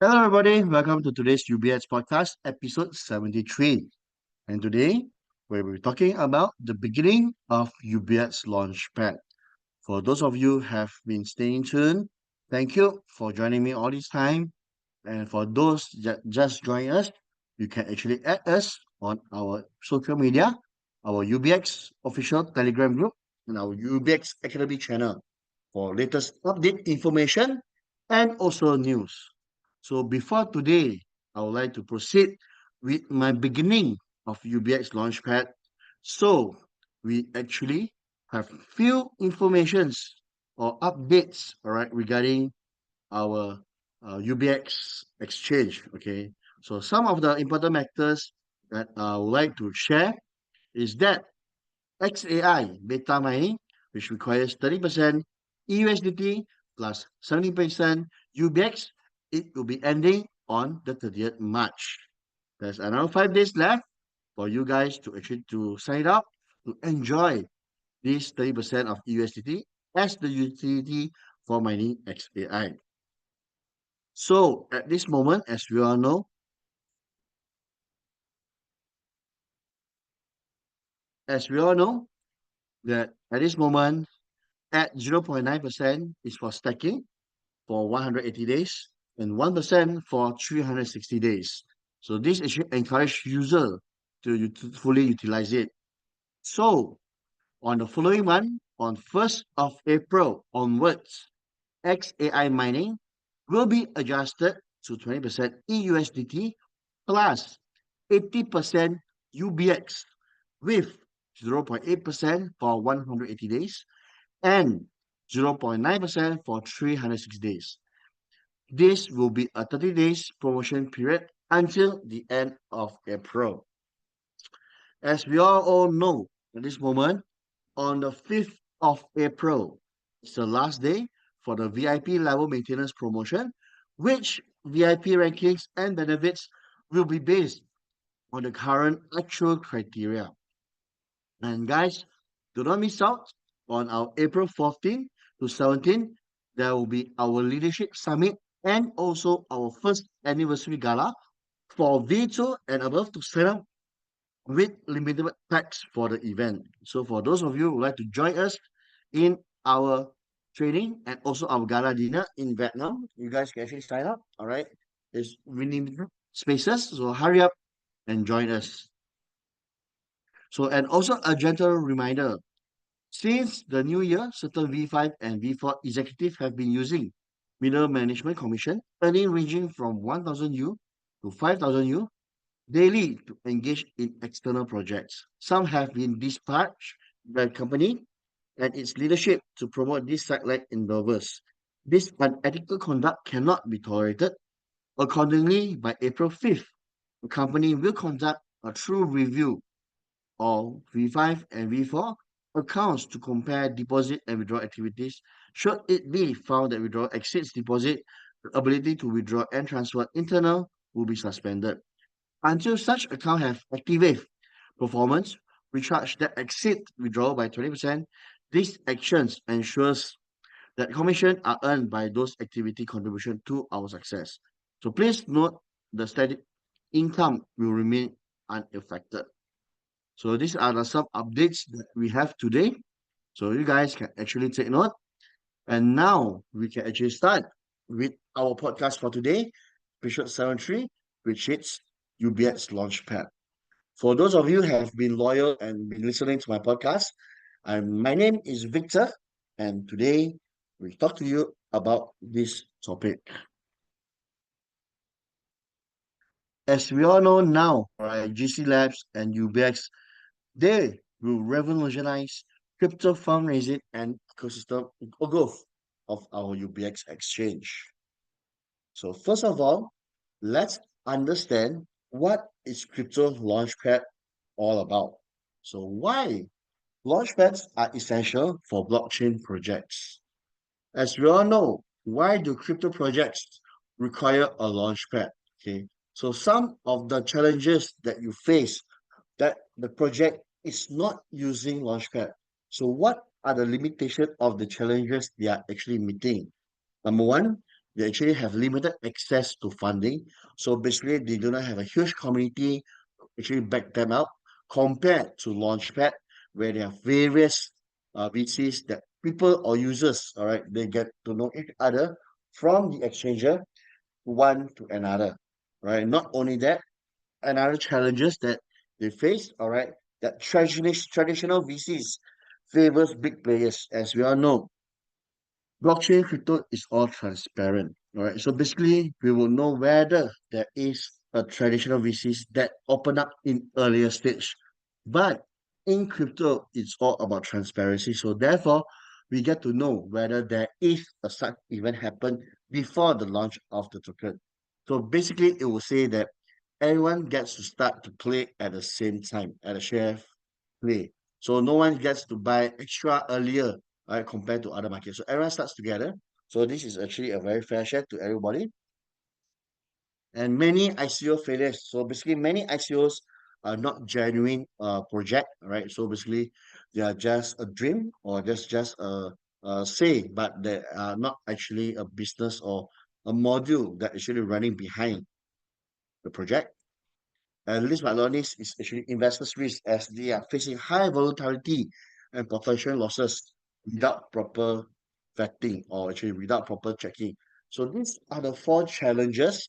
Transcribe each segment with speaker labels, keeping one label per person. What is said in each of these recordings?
Speaker 1: Hello, everybody. Welcome to today's UBX podcast, episode 73. And today, we'll be talking about the beginning of UBX Launchpad. For those of you who have been staying tuned, thank you for joining me all this time. And for those that just joined us, you can actually add us on our social media, our UBX official Telegram group, and our UBX Academy channel for latest update information and also news. So before today, I would like to proceed with my beginning of UBX Launchpad. So we actually have few informations or updates, all right, regarding our UBX exchange. Okay, so some of the important matters that I would like to share is that XAI beta mining, which requires 30% EUSDT plus 70% UBX, it will be ending on the 30th March. There's another 5 days left for you guys to actually to sign up to enjoy this 30% of USDT as the utility for mining XAI. So at this moment, as we all know that at this moment at 0.9% is for stacking for 180 days and 1% for 360 days. So this actually encourage user to fully utilize it. So on the following month, on 1st of April onwards, XAI mining will be adjusted to 20% EUSDT plus 80% UBX with 0.8% for 180 days and 0.9% for 360 days. This will be a 30 days promotion period until the end of April. As we all know, at this moment, on the 5th of April, it's the last day for the VIP level maintenance promotion, which VIP rankings and benefits will be based on the current actual criteria. And guys, do not miss out on our April 14 to 17. There will be our leadership summit and also our first anniversary gala for V2 and above to sign up with limited packs for the event. So for those of you who would like to join us in our training and also our gala dinner in Vietnam, you guys can actually sign up. All right. There's limited spaces. So hurry up and join us. So and also a gentle reminder. Since the new year, certain V5 and V4 executives have been using middle management commission, earning ranging from 1,000 U to 5,000 U daily to engage in external projects. Some have been dispatched by the company and its leadership to promote these satellite endeavors. This unethical conduct cannot be tolerated. Accordingly, by April 5th, the company will conduct a true review of V5 and V4 accounts to compare deposit and withdrawal activities. Should it be found that withdrawal exceeds deposit, the ability to withdraw and transfer internal will be suspended. Until such account have activate performance recharge that exceed withdrawal by 20%, these actions ensures that commission are earned by those activity contribution to our success. So please note the static income will remain unaffected. So these are the some updates that we have today. So you guys can actually take note. And now we can actually start with our podcast for today, episode 73, which is UBX Launchpad. For those of you who have been loyal and been listening to my podcast, my name is Victor, and today we talk to you about this topic. As we all know now, right, GC Labs and UBX, they will revolutionize crypto fundraising and ecosystem growth of our UBX exchange. So first of all, let's understand what is crypto launchpad all about. So why launchpads are essential for blockchain projects? As we all know, why do crypto projects require a launchpad? Okay, so some of the challenges that you face that the project is not using Launchpad. So what are the limitations of the challenges they are actually meeting? Number one, they actually have limited access to funding. So basically, they do not have a huge community actually back them up compared to Launchpad, where there are various VCs that people or users, all right, they get to know each other from the exchanger one to another, right? Not only that, another challenges that they face, all right, that traditional VCs favors big players, as we all know. Blockchain crypto is all transparent. All right. So basically, we will know whether there is a traditional VCs that open up in earlier stage. But in crypto, it's all about transparency. So therefore, we get to know whether there is a such event happen before the launch of the token. So basically, it will say that everyone gets to start to play at the same time, at a share play. So no one gets to buy extra earlier, right, compared to other markets. So everyone starts together. So this is actually a very fair share to everybody. And many ICO failures. So basically, many ICOs are not genuine project, right? So basically, they are just a dream or just a say, but they are not actually a business or a module that actually running behind the project. And least but not least is actually investors' risk as they are facing high volatility and potential losses without proper vetting or actually without proper checking. So these are the four challenges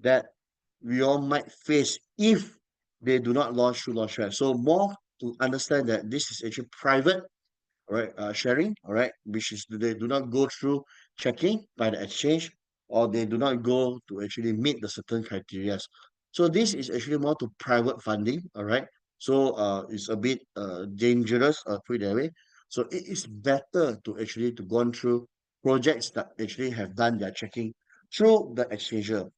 Speaker 1: that we all might face if they do not launch through Launchpad. So more to understand that this is actually private, all right, sharing, all right, which is they do not go through checking by the exchange or they do not go to actually meet the certain criteria. So this is actually more to private funding, all right. So it's a bit dangerous, put it that way. So it is better to actually to go on through projects that actually have done their checking through the exchanger.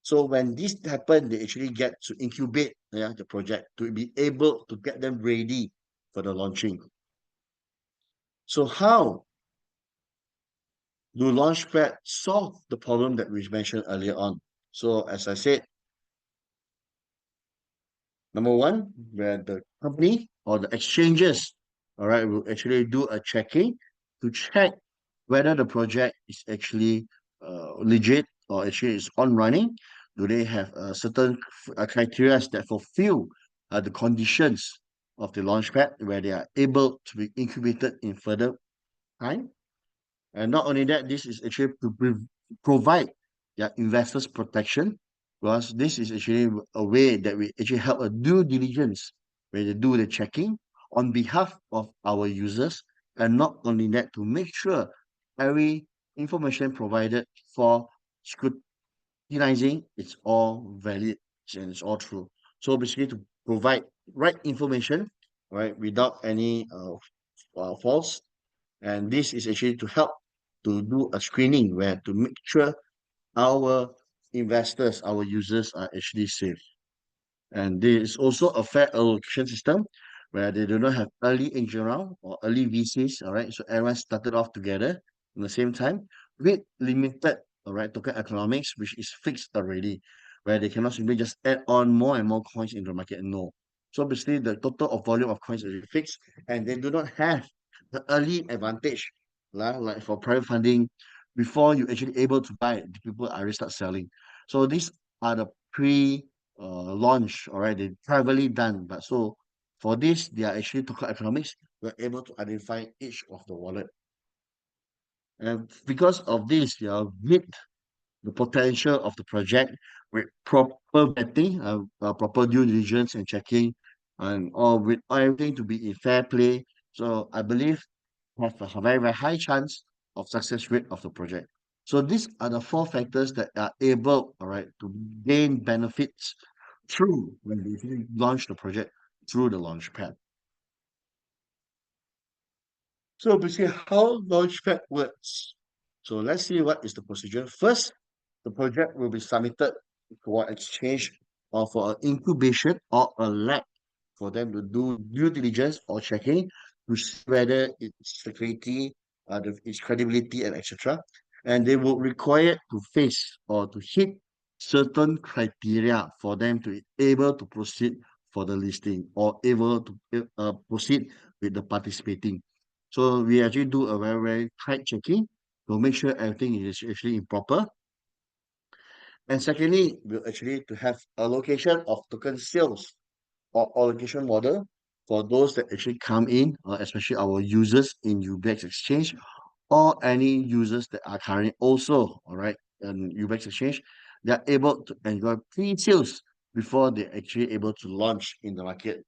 Speaker 1: So when this happen, they actually get to incubate, yeah, the project to be able to get them ready for the launching. So how do Launchpad solve the problem that we mentioned earlier on? So as I said, number one, where the company or the exchanges, all right, will actually do a checking to check whether the project is actually legit or actually is on running. Do they have certain criteria that fulfill the conditions of the Launchpad where they are able to be incubated in further time? And not only that, this is actually to provide their investors protection because this is actually a way that we actually help a due diligence where they do the checking on behalf of our users. And not only that, to make sure every information provided for scrutinizing it's all valid and it's all true. So basically to provide right information, right, without any false, and this is actually to help to do a screening where to make sure our investors, our users are actually safe. And there is also a fair allocation system where they do not have early angel round or early VCs. All right. So everyone started off together at the same time with limited, all right, token economics, which is fixed already, where they cannot simply just add on more and more coins into the market. No. So basically the total of volume of coins is fixed and they do not have the early advantage. Like for private funding, before you actually able to buy, the people already start selling. So these are the pre launch, all right, they privately done. But so for this, they are actually token economics. We're able to identify each of the wallet. And because of this, with the potential of the project with proper vetting, proper due diligence and checking, and all with everything to be in fair play. So I believe have a very, very high chance of success rate of the project. So these are the four factors that are able, all right, to gain benefits through when we actually launch the project through the Launchpad. So basically, how Launchpad works. So let's see what is the procedure. First, the project will be submitted for exchange or for an incubation or a lab for them to do due diligence or checking to see whether its security, its credibility, and etc. And they will require to face or to hit certain criteria for them to be able to proceed for the listing or able to proceed with the participating. So we actually do a very, very tight checking to make sure everything is actually in proper. And secondly, we'll actually to have allocation of token sales or allocation model for those that actually come in, especially our users in UBX Exchange or any users that are currently also, all right, in UBX Exchange, they are able to enjoy pre-sales before they're actually able to launch in the market.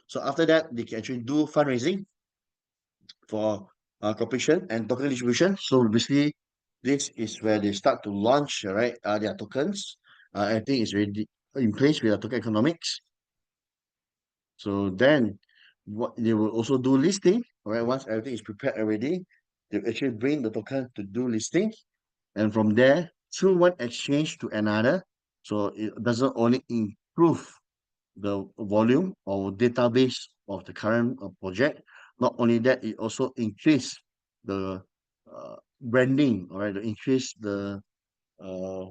Speaker 1: So after that, they can actually do fundraising for corporation and token distribution. So basically, this is where they start to launch, right, their tokens. I think it's already in place with the token economics. So then what they will also do listing, all right? Once everything is prepared already, they actually bring the token to do listing. And from there, through one exchange to another. So it doesn't only improve the volume or database of the current project. Not only that, it also increase the branding, all right, to increase the uh,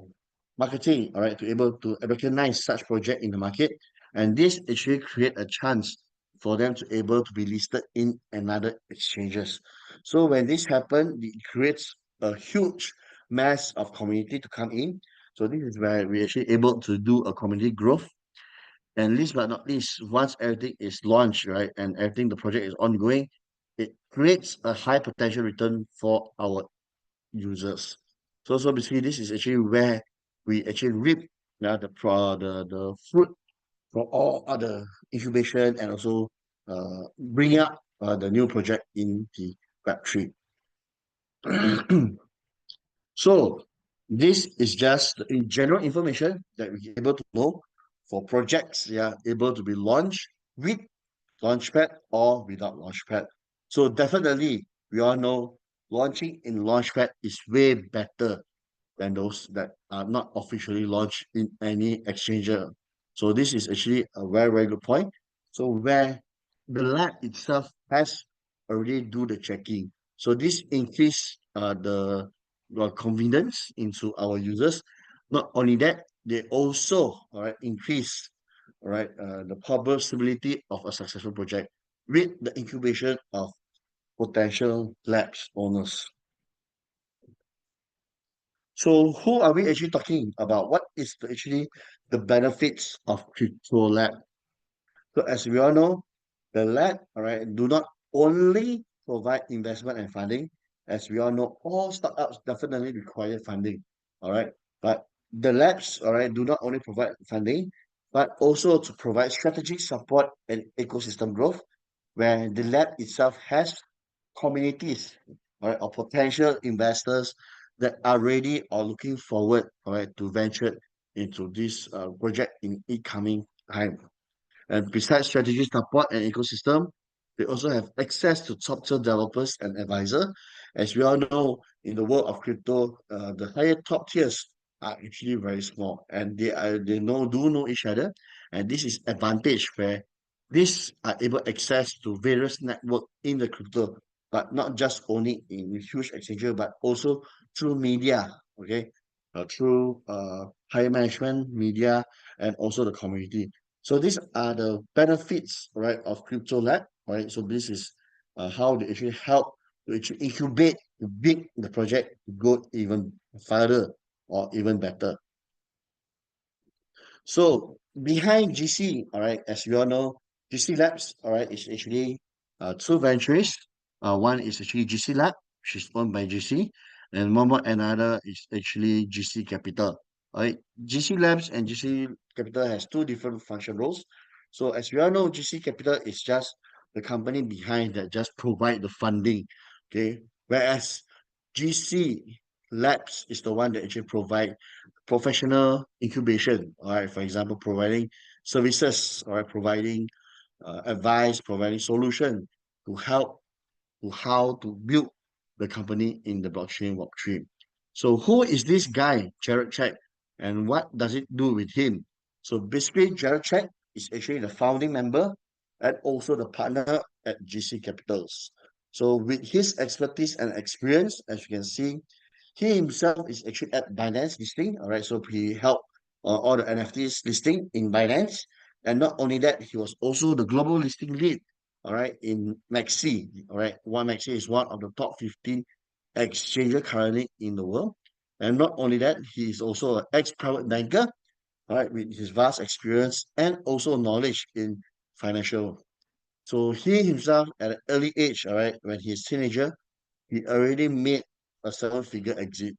Speaker 1: marketing, all right, to able to recognize such project in the market. And this actually create a chance for them to able to be listed in another exchanges. So when this happen, it creates a huge mass of community to come in. So this is where we actually able to do a community growth. And least but not least, once everything is launched, right, and everything the project is ongoing, it creates a high potential return for our users. So basically, this is actually where we actually reap the fruit from all other incubation and also bring up the new project in the Web3. So this is just the in general information that we're able to know for projects, yeah, able to be launched with Launchpad or without Launchpad. So definitely, we all know launching in Launchpad is way better than those that are not officially launched in any exchanger. So this is actually a very, very good point. So where the lab itself has already do the checking. So this increase the confidence into our users. Not only that, they also all right increase all right the possibility of a successful project with the incubation of potential labs owners. So who are we actually talking about? What is actually the benefits of crypto lab? So as we all know, the lab, all right, do not only provide investment and funding. As we all know, all startups definitely require funding, all right. But the labs, all right, do not only provide funding, but also to provide strategic support and ecosystem growth, where the lab itself has communities, all right, or potential investors that are ready or looking forward, all right, to venture into this project in incoming time. And besides strategy support and ecosystem, they also have access to top-tier developers and advisor. As we all know, in the world of crypto, the higher top tiers are actually very small, and they do know each other, and this is advantage where these are able access to various network in the crypto, but not just only in huge exchanger, but also through media, okay, through higher management, media, and also the community. So these are the benefits, right, of crypto lab, right? So this is how they actually help to actually incubate to build the project to go even further or even better. So behind GC, all right, as you all know, GC Labs, all right, is actually two ventures. One is actually GC Lab, which is owned by GC, and one more another is actually GC Capital. All right, GC Labs and GC Capital has two different function roles. So as we all know, GC Capital is just the company behind that just provide the funding, okay, whereas GC Labs is the one that actually provide professional incubation, all right, for example, providing services, all right, providing advice, providing solution to help to how to build the company in the blockchain Web3. So who is this guy, Jared Check, and what does it do with him? So basically, Jared Check is actually the founding member and also the partner at GC Capitals. So with his expertise and experience, as you can see, he himself is actually at Binance listing. All right, so he helped all the NFTs listing in Binance, and not only that, he was also the global listing lead all right, in Maxi, all right. One Maxi is one of the top 15 exchanger currently in the world. And not only that, he is also an ex-private banker, all right, with his vast experience and also knowledge in financial. So he himself at an early age, all right, when he's teenager, he already made a seven-figure exit,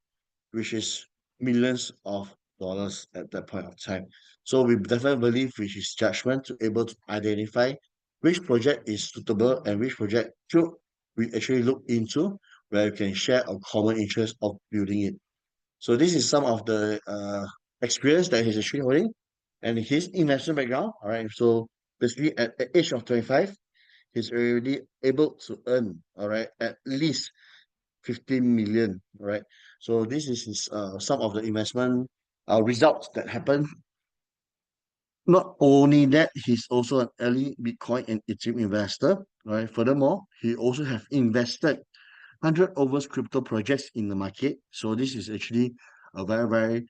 Speaker 1: which is millions of dollars at that point of time. So we definitely believe with his judgment to able to identify which project is suitable and which project should we actually look into where we can share a common interest of building it. So this is some of the experience that he's actually holding and his investment background. All right. So basically at the age of 25, he's already able to earn, all right, at least 15 million, right? So this is his, some of the investment results that happened. Not only that, he's also an early Bitcoin and Ethereum investor, right? Furthermore, he also have invested 100 over crypto projects in the market. So this is actually a very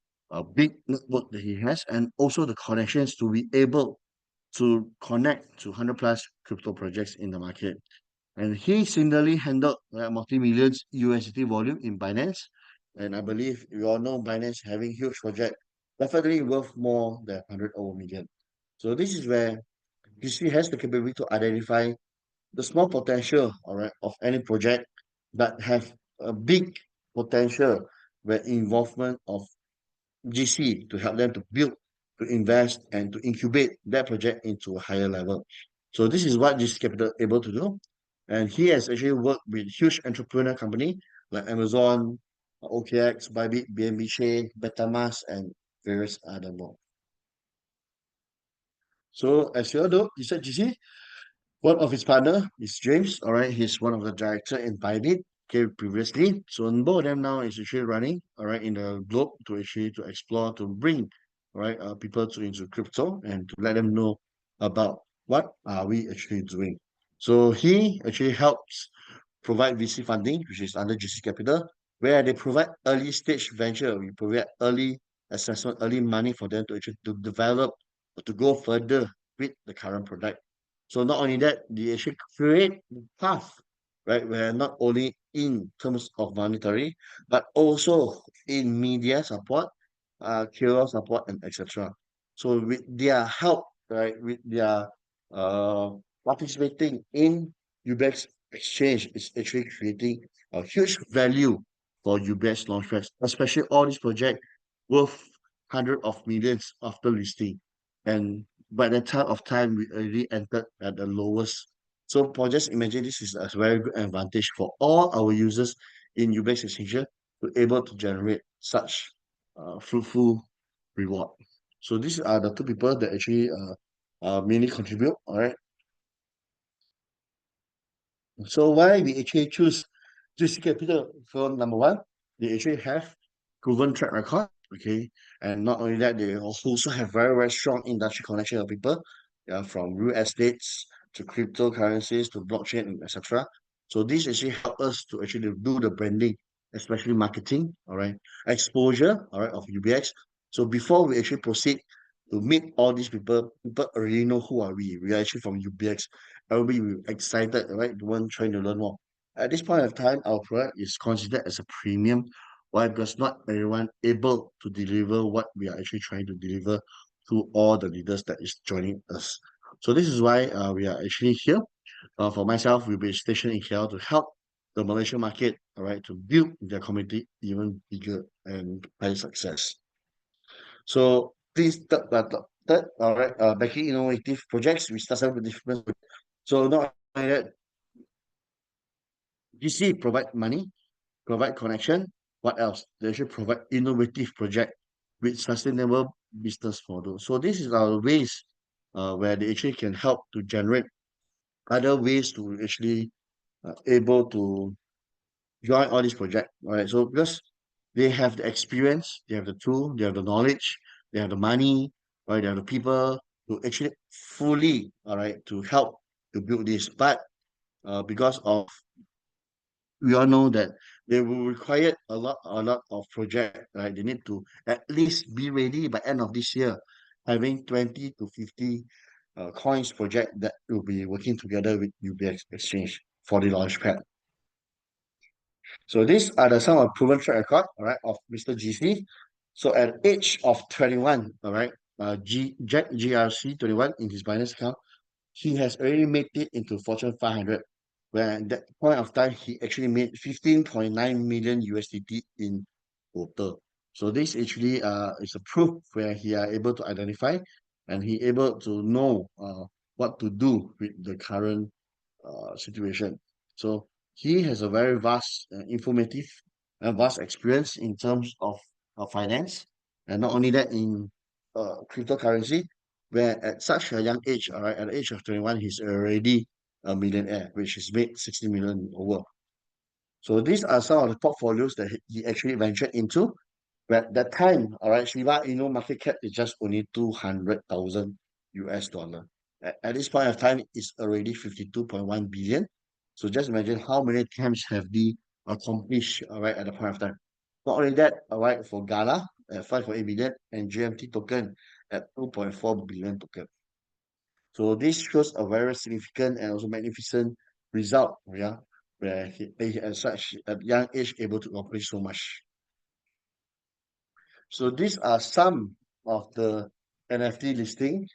Speaker 1: big network that he has, and also the connections to be able to connect to 100 plus crypto projects in the market. And he similarly handled multi-millions USDT volume in Binance. And I believe you all know Binance having huge project, definitely worth more than 100 over million. So this is where GC has the capability to identify the small potential, all right, of any project that have a big potential where involvement of GC to help them to build, to invest, and to incubate that project into a higher level. So this is what GC Capital able to do. And he has actually worked with huge entrepreneur company like Amazon, OKX, Bybit, BNB Chain, MetaMask, and various other more. So as you all know, you said GC, one of his partner is James. All right, he's one of the director in Bybit. Okay, previously, so both of them now is actually running. All right, in the globe to actually to explore to bring, all right, people to into crypto and to let them know about what are we actually doing. So he actually helps provide VC funding, which is under GC Capital, where they provide early stage venture. We provide early assessment, early money for them to actually to develop, to go further with the current product. So not only that, they actually create path, right? Where not only in terms of monetary, but also in media support, KOL support, and etc. So with their help, right, with their uh participating in UBX exchange is actually creating a huge value for UBS Launchpad, especially all these projects worth hundred of millions after listing. And by the time of time, we already entered at the lowest. So for just imagine this is a very good advantage for all our users in UBX Exchange to able to generate such fruitful reward. So these are the two people that actually mainly contribute. All right. So why we actually choose GC Capital for number one, they actually have proven track record, okay, and not only that, they also have very strong industry connection of people, yeah, from real estates to cryptocurrencies to blockchain and etc. So this actually help us to actually do the branding, especially marketing, all right, exposure, all right, of UBX. So before we actually proceed to meet all these people, people already know who are we. We are actually from UBX. Everybody will excited, right? The one trying to learn more. At this point of time, our product is considered as a premium. Why? Because not everyone able to deliver what we are actually trying to deliver to all the leaders that is joining us. So this is why we are actually here. For myself, we'll be stationed in here to help the Malaysian market, all right, to build their community even bigger and higher success. So please, all right, backing innovative projects, we start with different. So not only that, GC provide money, provide connection. What else? They should provide innovative project with sustainable business model. So this is our ways where they actually can help to generate other ways to actually able to join all these projects. All right. So because they have the experience, they have the tool, they have the knowledge, they have the money, right? They have the people to actually fully, all right, to help to build this. But because of we all know that they will require a lot of project, right? They need to at least be ready by end of this year, having 20 to 50 coins project that will be working together with UBX Exchange for the Launchpad. So these are the some of proven track record, all right, of Mr. GC. So at age of 21, all right, Jack GRC 21 in his Binance account, he has already made it into Fortune 500, where at that point of time, he actually made 15.9 million USDT in total. So this actually is a proof where he are able to identify and he able to know what to do with the current situation. So he has a very vast, informative, and vast experience in terms of finance, and not only that in cryptocurrency, where at such a young age, all right, at the age of 21, he's already a millionaire, which is made 60 million over. So these are some of the portfolios that he actually ventured into. But at that time, all right, Shiba Inu market cap is just only 200,000 US dollar. At this point of time, it's already 52.1 billion. So just imagine how many times have they accomplished, all right, at the point of time. Not only that, all right, for Gala at 5.8 billion and GMT token at 2.4 billion token. So this shows a very significant and also magnificent result, yeah, where he at such a young age able to accomplish so much. So these are some of the NFT listing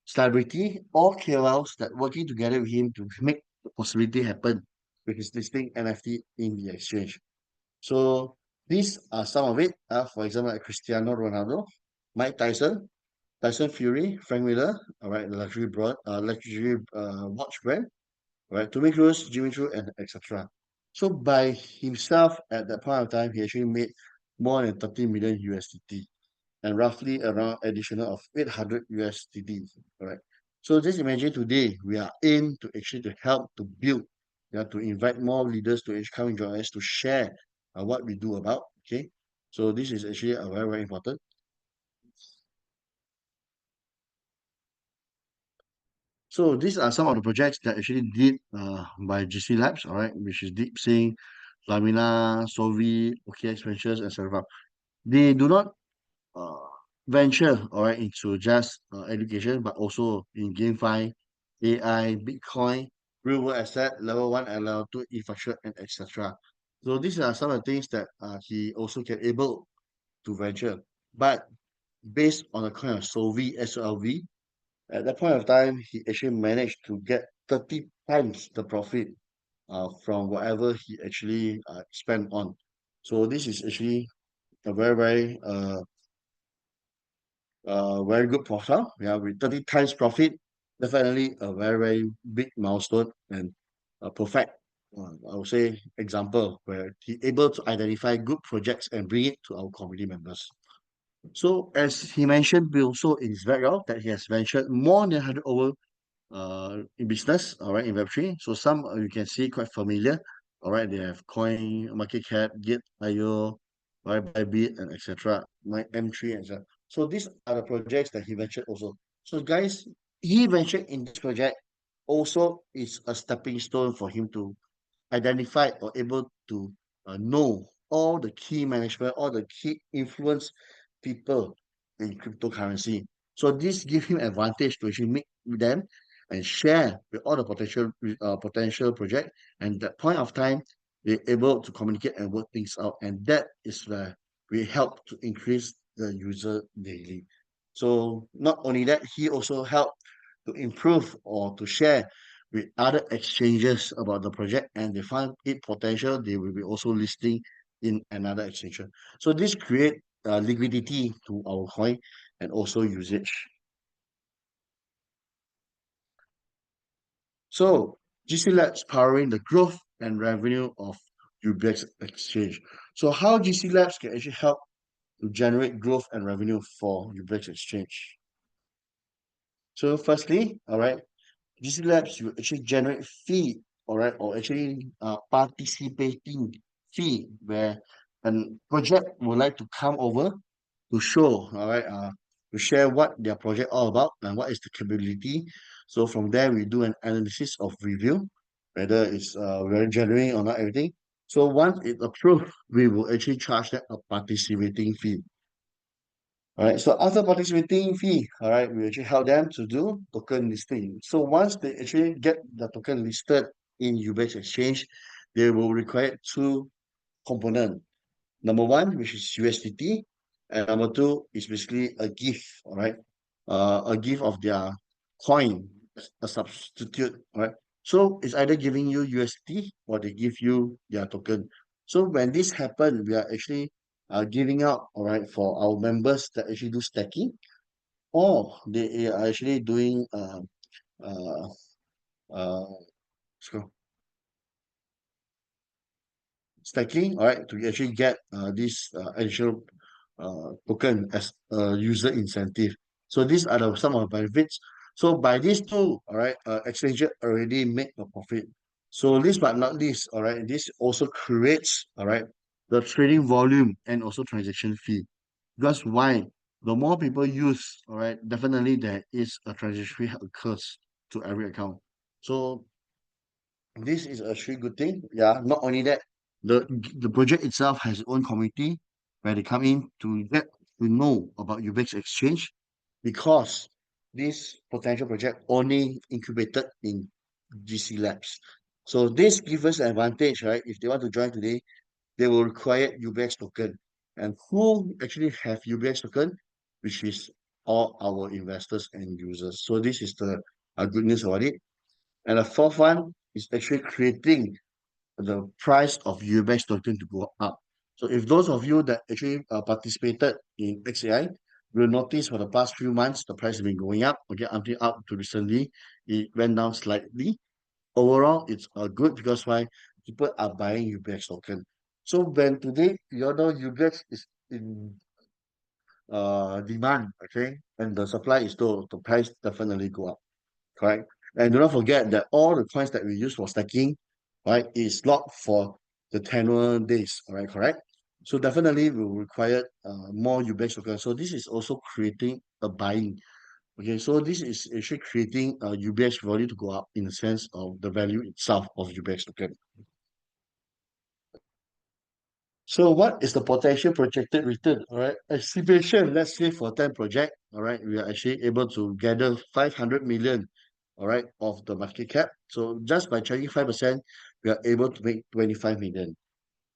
Speaker 1: celebrity or KOLs that working together with him to make the possibility happen with his listing NFT in the exchange. So these are some of it. For example, like Cristiano Ronaldo, Mike Tyson, Tyson Fury, Frank Miller, all right, the luxury watch brand, right? Tommy Cruise, Jimmy Choo, and etc. So by himself at that point of time, he actually made more than 30 million USDT and roughly around additional of 800 USDT. Correct. So just imagine today we are in to actually to help to build, to invite more leaders to actually come and join us to share what we do about. Okay. So this is actually a very, very important. So these are some of the projects that actually did by GC Labs, all right, which is DeepSync, Lamina, Solvi, OKX Ventures, etc. They do not uh, venture, all right, into just education, but also in GameFi, AI, Bitcoin, real world asset, level one and level two infrastructure, and etc. So these are some of the things that he also can able to venture. But based on the kind of Solvi, SLV, at that point of time, he actually managed to get 30 times the profit from whatever he actually spent on. So this is actually a very, very good profile. Yeah, with 30 times profit, definitely a very, very big milestone and a perfect, I would say, example where he able to identify good projects and bring it to our community members. So as he mentioned also in his background that he has ventured more than 100 over in business, all right, in Web3. So some you can see quite familiar. All right, they have Coin, Market Cap, Git.io, right, Bybit, and etc. My M3 and so. So these are the projects that he ventured also. So guys, he ventured in this project also is a stepping stone for him to identified or able to know all the key management, all the key influence people in cryptocurrency. So this gives him advantage to actually meet with them and share with all the potential project. And that point of time, they're able to communicate and work things out. And that is where we help to increase the user daily. So not only that, he also helped to improve or to share with other exchanges about the project and they find it potential, they will be also listing in another exchange. So this create liquidity to our coin and also usage. So GC Labs powering the growth and revenue of UBX exchange. So how GC Labs can actually help to generate growth and revenue for UBX exchange. So firstly, all right, GC Labs will actually generate fee, all right, or actually participating fee where a project would like to come over to show, all right, to share what their project all about and what is the capability. So from there, we do an analysis of review, whether it's very genuine or not, everything. So once it's approved, we will actually charge that a participating fee. All right. So after participating fee, all right, we actually help them to do token listing. So once they actually get the token listed in UBX Exchange, they will require two components. Number one, which is USDT, and number two is basically a gift, all right? A gift of their coin, a substitute, all right? So it's either giving you USDT or they give you their token. So when this happens, we are actually giving out, all right, for our members that actually do stacking, or they are actually doing uh, uh, stacking, all right, to actually get this additional token as a user incentive. So these are some of the benefits. So by these two, all right, exchanger already make a profit. So least but not least, all right, this also creates, all right, the trading volume and also transaction fee. Because why? The more people use, all right, definitely there is a transaction fee occurs to every account. So this is actually good thing. Yeah, not only that, the project itself has its own community where they come in to get to know about UBX Exchange because this potential project only incubated in GC Labs. So this gives us an advantage, right? If they want to join today, they will require UBX token. And who actually have UBX token? Which is all our investors and users. So this is the good news about it. And the fourth one is actually creating the price of UBX token to go up. So if those of you that actually participated in XAI will notice for the past few months, the price has been going up, okay, until up to recently, it went down slightly. Overall, it's good because why people are buying UBX token. So when today, you know, UBX is in demand, okay, and the supply is low, the price definitely go up. Correct? And do not forget that all the coins that we use for stacking, right, is locked for the 10 days, all right, correct? So definitely we will require more UBX tokens. So this is also creating a buying. Okay, so this is actually creating a UBX value to go up in the sense of the value itself of UBX token. So what is the potential projected return? All right, estimation, let's say for 10 project, all right, we are actually able to gather 500 million, all right, of the market cap. So just by charging 5%, we are able to make 25 million.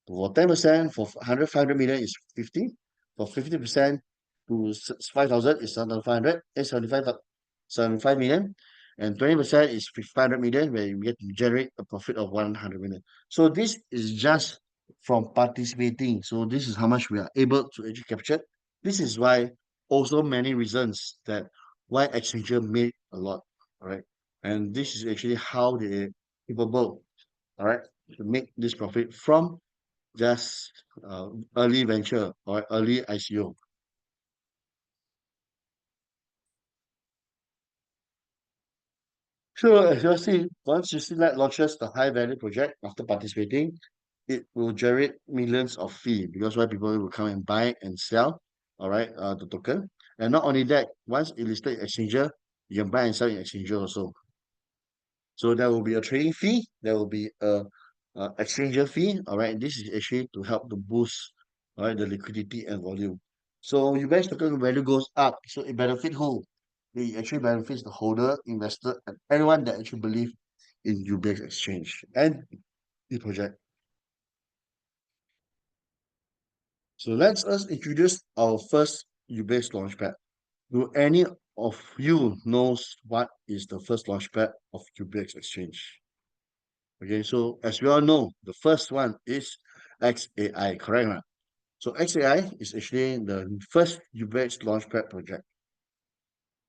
Speaker 1: For 10%, for 100 million is 50. For 50% to 5,000 is another 500, 75 million. And 20% is 500 million, where you get to generate a profit of 100 million. So this is just from participating. So this is how much we are able to actually capture. This is why also many reasons that why Accenture made a lot, all right? And this is actually how they capable, all right, to make this profit from just early venture or early ICO. Sure, as you see, once you see that launches the high value project after participating, it will generate millions of fee because why people will come and buy and sell, all right, the token. And not only that, once it listed in Exchanger, you can buy and sell in Exchanger also. So there will be a trading fee, there will be a exchanger fee. All right, this is actually to help to boost, all right, the liquidity and volume. So UBX token value goes up, so it benefits who? It actually benefits the holder, investor, and everyone that actually believe in UBX exchange and the project. So let's us introduce our first UBX launchpad. Do any of you knows what is the first launchpad of UBX exchange? Okay, so as we all know, the first one is XAI, correct? Right? So XAI is actually the first UBX Launchpad project.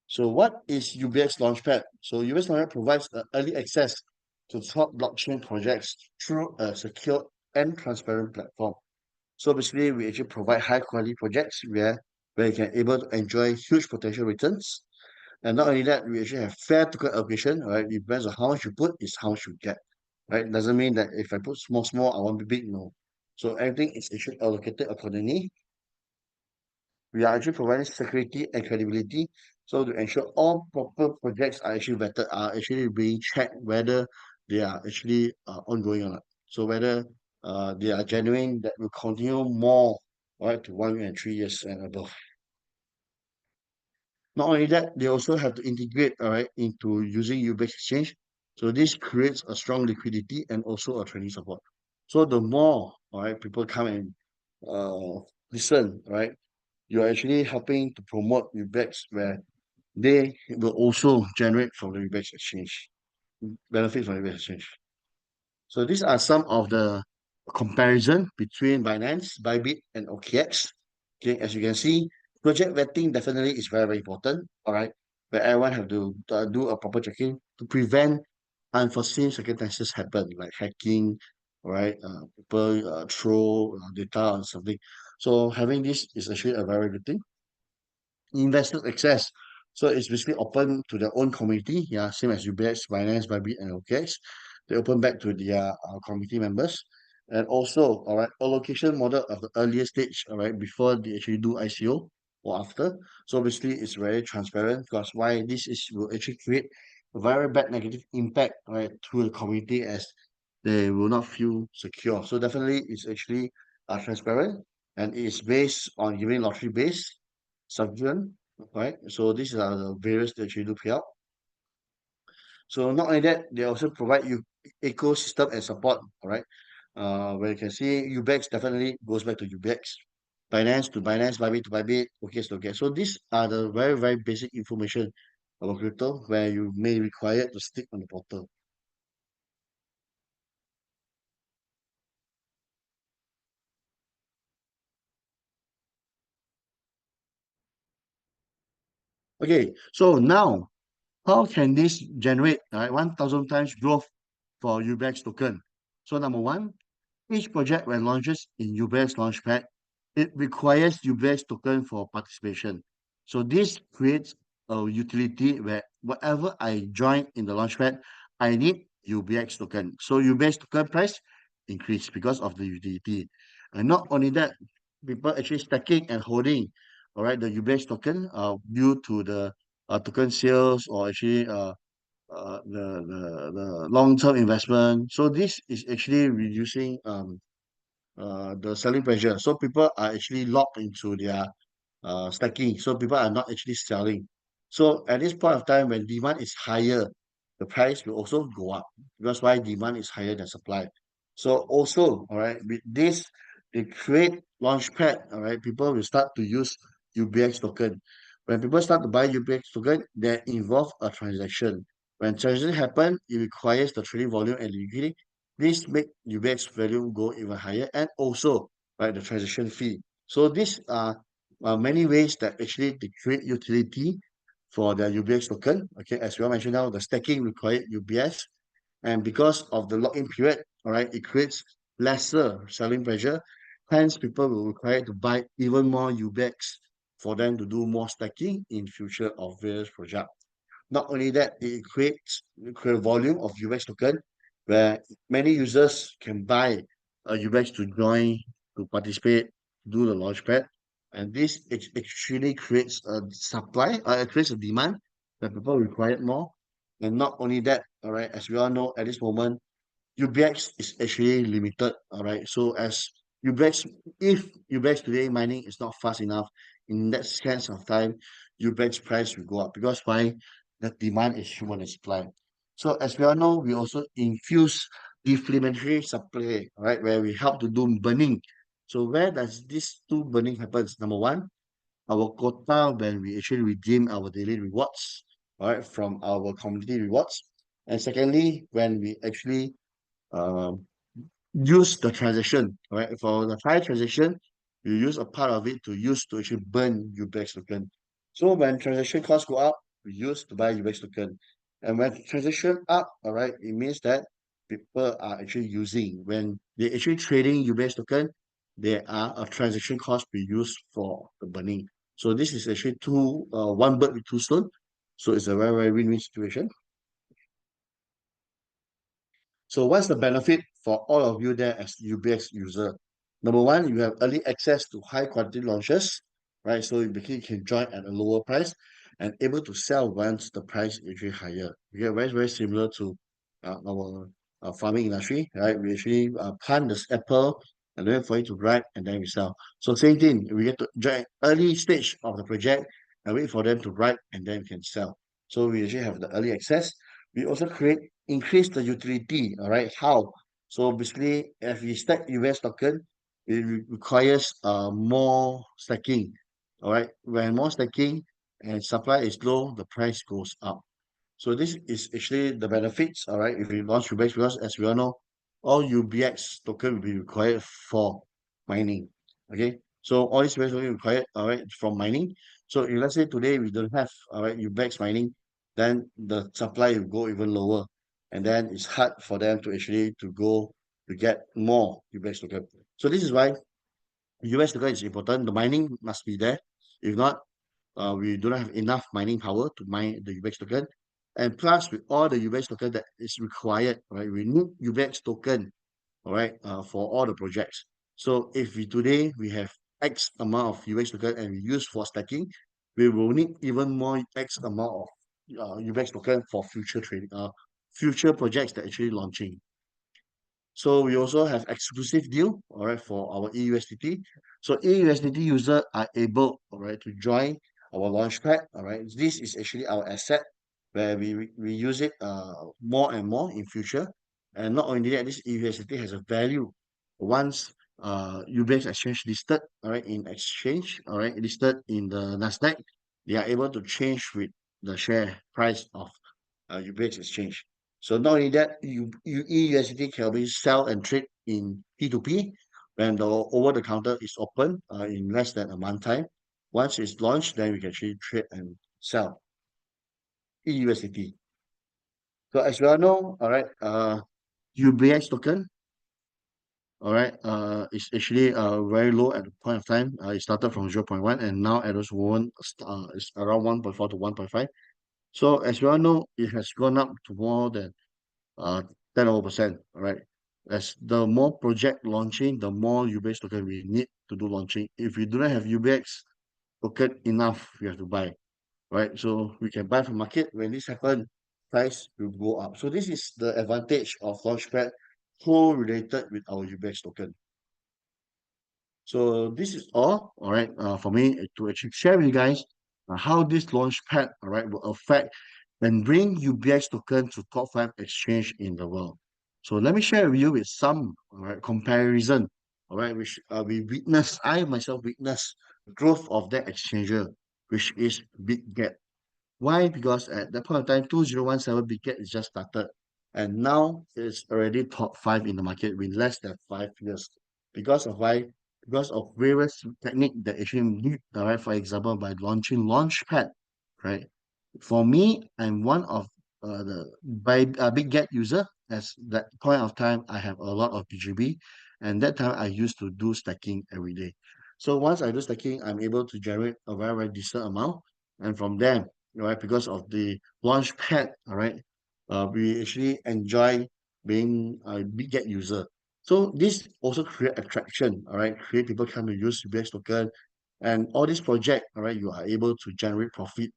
Speaker 1: So what is UBX Launchpad? So UBX Launchpad provides early access to top blockchain projects through a secure and transparent platform. So basically, we actually provide high quality projects where you can able to enjoy huge potential returns. And not only that, we actually have fair token allocation, right? It depends on how much you put is how much you get, right? Doesn't mean that if I put small, I want to be big, no. So everything is actually allocated accordingly. We are actually providing security and credibility. So to ensure all proper projects are actually vetted, are actually being checked whether they are actually ongoing or not. So whether they are genuine, that will continue more, right, to 1 year and 3 years and above. Not only that, they also have to integrate, all right, into using UBX exchange. So this creates a strong liquidity and also a trading support. So the more, all right, people come and uh, listen, right, you're actually helping to promote UBX where they will also generate from the UBX exchange, benefit from the UBX exchange. So these are some of the comparison between Binance, Bybit, and OKX. Okay, as you can see, project vetting definitely is very, very important. All right, where everyone have to do a proper checking to prevent unforeseen circumstances happen, like hacking, all right, people throw data or something. So having this is actually a very good thing. Investor access. So it's basically open to their own community. Yeah, same as UBX, Binance, Bybit, and OKX. They open back to their community members. And also, all right, allocation model of the earlier stage, all right, before they actually do ICO or after. So basically, it's very transparent because why this is will actually create a very bad negative impact, right, to the community as they will not feel secure. So definitely, it's actually transparent and it's based on giving lottery based subsequent, right? So these are the various that you do pay out. So not only that, they also provide you ecosystem and support, all right? Where you can see UBX definitely goes back to UBX, Binance to Binance, Bybit to Bybit, okay, so okay. So these are the very, very basic information about crypto where you may require to stick on the portal. Okay, so now how can this generate 1,000 times growth for UBX token? So number one, each project when launches in UBX Launchpad, it requires UBX token for participation. So this creates a utility where whatever I join in the Launchpad, I need UBX token. So UBX token price increase because of the utility. And not only that, people actually stacking and holding, all right, the UBX token due to the token sales or actually the long-term investment. So this is actually reducing the selling pressure. So people are actually locked into their stacking. So people are not actually selling. So at this point of time, when demand is higher, the price will also go up because why demand is higher than supply. So also, all right, with this, they create launchpad. All right, people will start to use UBX token. When people start to buy UBX token, they involve a transaction. When transaction happen, it requires the trading volume and liquidity. This make UBX value go even higher, and also right the transaction fee. So these are many ways that actually they create utility for the UBX token. Okay, as we all mentioned now, the stacking required UBS, and because of the lock-in period, all right, it creates lesser selling pressure. Hence, people will require to buy even more UBX for them to do more stacking in future of various projects. Not only that, it creates a volume of UX token where many users can buy a UX to join, to participate, do the launchpad. And this actually creates a supply, it creates a demand that people require more. And not only that, all right, as we all know, at this moment, UBX is actually limited, all right? So as UBX, if UBX today mining is not fast enough, in that sense of time, UBX price will go up because why? The demand is human than supply. So as we all know, we also infuse deflammatory supply, right? Where we help to do burning. So where does this two burning happens? Number one, our quota when we actually redeem our daily rewards, right, from our community rewards. And secondly, when we actually um, use the transaction, right? For the high transaction, you use a part of it to use to actually burn UBX token. So when transaction costs go up, we use to buy UBX token. And when transaction up, all right, it means that people are actually using. When they actually trading UBX token, there are a transaction cost we use for the burning. So this is actually one bird with two stone. So it's a very, very win-win situation. So what's the benefit for all of you there as UBX user? Number one, you have early access to high quality launches, right? So you basically can join at a lower price and able to sell once the price is actually higher. Okay, very, very similar to our farming industry, right? We actually plant this apple and wait for it to ripe and then we sell. So same thing, we get to join early stage of the project and wait for them to ripe and then we can sell. So we actually have the early access. We also increase the utility. All right, how? So basically, if we stack US token, it requires more stacking. All right, when more stacking and supply is low, the price goes up. So this is actually the benefits, all right, if we launch UBX, because as we all know, all UBX token will be required for mining. Okay. So all these UBX token required, all right, from mining. So if let's say today we don't have all right UBX mining, then the supply will go even lower. And then it's hard for them to actually to get more UBX token. So this is why UBX token is important. The mining must be there. If not, we do not have enough mining power to mine the UBX token. And plus, with all the UBX token that is required, right, we need UBX token, all right, for all the projects. So if we today we have X amount of UBX token and we use for stacking, we will need even more X amount of UBX token for future trading, future projects that actually launching. So we also have exclusive deal, all right, for our EUSDT. So EUSDT user are able, all right, to join our Launchpad, all right. This is actually our asset where we use it more and more in future. And not only that, this EUSDT has a value once UBX exchange listed, all right, in exchange, all right, listed in the Nasdaq, they are able to change with the share price of UBX exchange. So not only that, EUSDT can be sell and trade in P2P when the over-the-counter is open in less than a month time. Once it's launched, then we can actually trade and sell EUSDT. So as we all know, all right, UBX token, all right, it's actually very low at the point of time. It started from 0.1 and now at this moment it's around 1.4 to 1.5. So as we all know, it has gone up to more than uh 10 over percent, right? As the more project launching, the more UBX token we need to do launching. If we do not have UBX token enough, we have to buy, right? So we can buy from market. When this happen, price will go up. So this is the advantage of Launchpad correlated with our UBX token. So this is all right, for me to actually share with you guys how this Launchpad, all right, will affect and bring UBX token to top five exchange in the world. So let me share with you with some, all right, comparison, all right, which I myself witness the growth of that exchanger, which is Big Get. Why? Because at that point of time, 2017 Big Cat is just started. And now it's already top five in the market with less than 5 years. Because of why? Because of various technique that actually need, all right, for example, by launching Launchpad, right? For me, I'm one of the Big Get user. As that point of time, I have a lot of BGB, and that time I used to do stacking every day. So once I do stacking, I'm able to generate a very, very decent amount. And from there, right, because of the Launchpad, all right, we actually enjoy being a Big Get user. So this also create attraction, all right, create people come to use UBX token, and all this project, all right, you are able to generate profit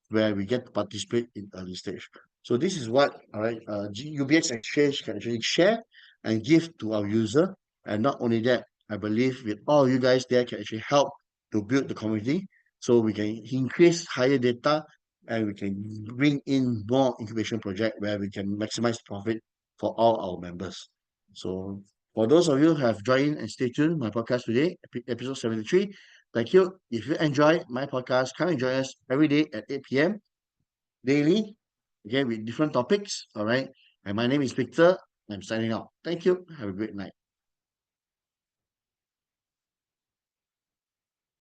Speaker 1: where we get to participate in early stage. So this is what, all right, UBX Exchange can actually share and give to our user. And not only that, I believe with all you guys there can actually help to build the community so we can increase higher data and we can bring in more incubation project where we can maximize profit for all our members. So for those of you who have joined and stay tuned my podcast today, episode 73, thank you. If you enjoy my podcast, come and join us every day at 8 p.m. daily, again with different topics. All right. And my name is Victor. I'm signing out. Thank you. Have a great night.